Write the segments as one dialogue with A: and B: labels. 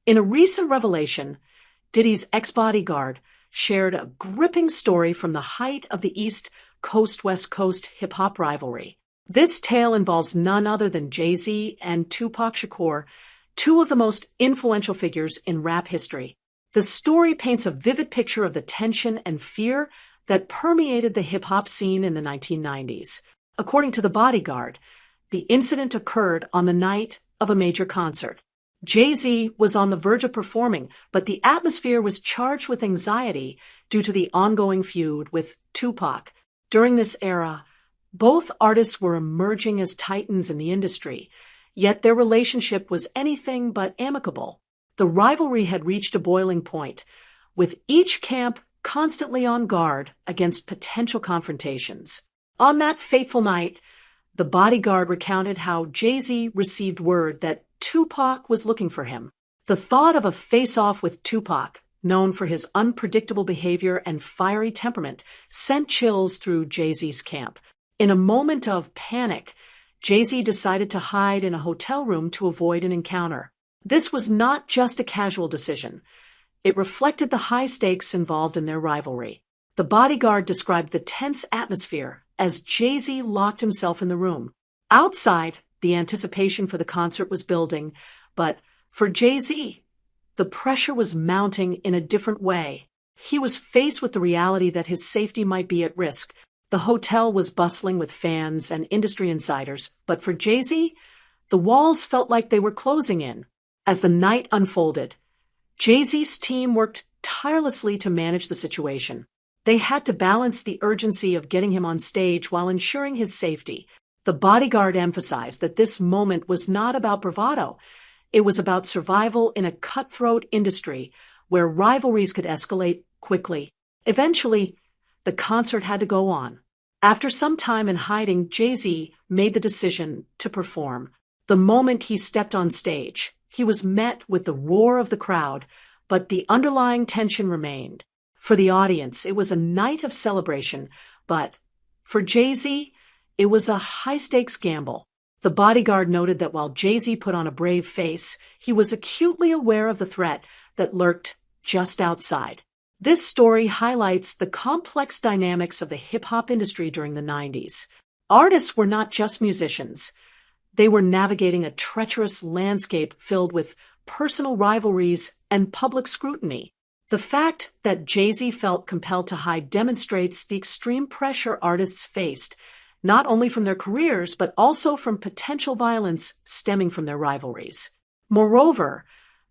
A: In a recent revelation, Diddy's Ex-Bodyguard shared a gripping story from the height of the East Coast-West Coast hip-hop rivalry. This tale involves none other than Jay-Z and Tupac Shakur, two of the most influential figures in rap history. The story paints a vivid picture of the tension and fear that permeated the hip-hop scene in the 1990s. According to The Bodyguard, the incident occurred on the night of a major concert. Jay-Z was on the verge of performing, but the atmosphere was charged with anxiety due to the ongoing feud with Tupac. During this era, both artists were emerging as titans in the industry, yet their relationship was anything but amicable. The rivalry had reached a boiling point, with each camp constantly on guard against potential confrontations. On that fateful night, The Bodyguard recounted how Jay-Z received word that Tupac was looking for him. The thought of a face-off with Tupac, known for his unpredictable behavior and fiery temperament, sent chills through Jay-Z's camp. In a moment of panic, Jay-Z decided to hide in a hotel room to avoid an encounter. This was not just a casual decision. It reflected the high stakes involved in their rivalry. The Bodyguard described the tense atmosphere as Jay-Z locked himself in the room. Outside, the anticipation for the concert was building, but for Jay-Z, the pressure was mounting in a different way. He was faced with the reality that his safety might be at risk. The hotel was bustling with fans and industry insiders, but for Jay-Z, the walls felt like they were closing in. As the night unfolded, Jay-Z's team worked tirelessly to manage the situation. They had to balance the urgency of getting him on stage while ensuring his safety. The Bodyguard emphasized that this moment was not about bravado. It was about survival in a cutthroat industry where rivalries could escalate quickly. Eventually, the concert had to go on. After some time in hiding, Jay-Z made the decision to perform. The moment he stepped on stage, he was met with the roar of the crowd, but the underlying tension remained. For the audience, it was a night of celebration, but for Jay-Z, it was a high-stakes gamble. The Bodyguard noted that while Jay-Z put on a brave face, he was acutely aware of the threat that lurked just outside. This story highlights the complex dynamics of the hip-hop industry during the 90s. Artists were not just musicians. They were navigating a treacherous landscape filled with personal rivalries and public scrutiny. The fact that Jay-Z felt compelled to hide demonstrates the extreme pressure artists faced, not only from their careers, but also from potential violence stemming from their rivalries. Moreover,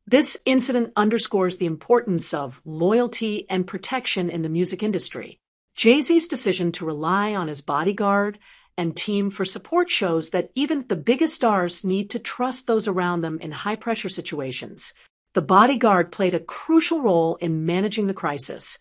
A: this incident underscores the importance of loyalty and protection in the music industry. Jay-Z's decision to rely on his bodyguard and team for support shows that even the biggest stars need to trust those around them in high-pressure situations. The Bodyguard played a crucial role in managing the crisis,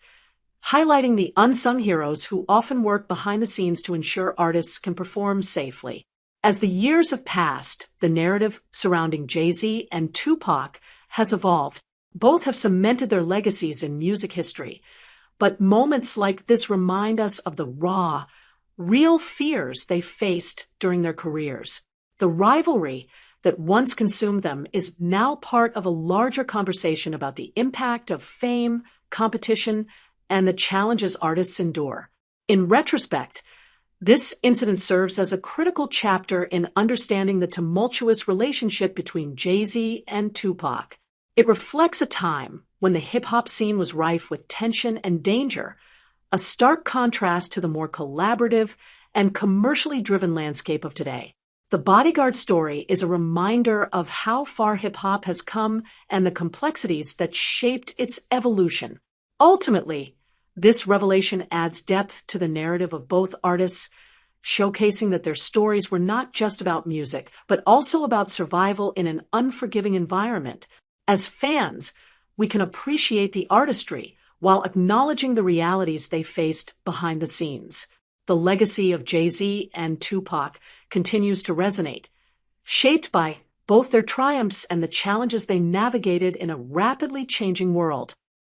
A: highlighting the unsung heroes who often work behind the scenes to ensure artists can perform safely. As the years have passed, the narrative surrounding Jay-Z and Tupac has evolved. Both have cemented their legacies in music history, but moments like this remind us of the raw, real fears they faced during their careers. The rivalry that once consumed them is now part of a larger conversation about the impact of fame, competition, and the challenges artists endure. In retrospect, this incident serves as a critical chapter in understanding the tumultuous relationship between Jay-Z and Tupac. It reflects a time when the hip-hop scene was rife with tension and danger, a stark contrast to the more collaborative and commercially driven landscape of today. The Bodyguard story is a reminder of how far hip-hop has come and the complexities that shaped its evolution. Ultimately, this revelation adds depth to the narrative of both artists, showcasing that their stories were not just about music, but also about survival in an unforgiving environment. As fans, we can appreciate the artistry while acknowledging the realities they faced behind the scenes. The legacy of Jay-Z and Tupac continues to resonate, shaped by both their triumphs and the challenges they navigated in a rapidly changing world.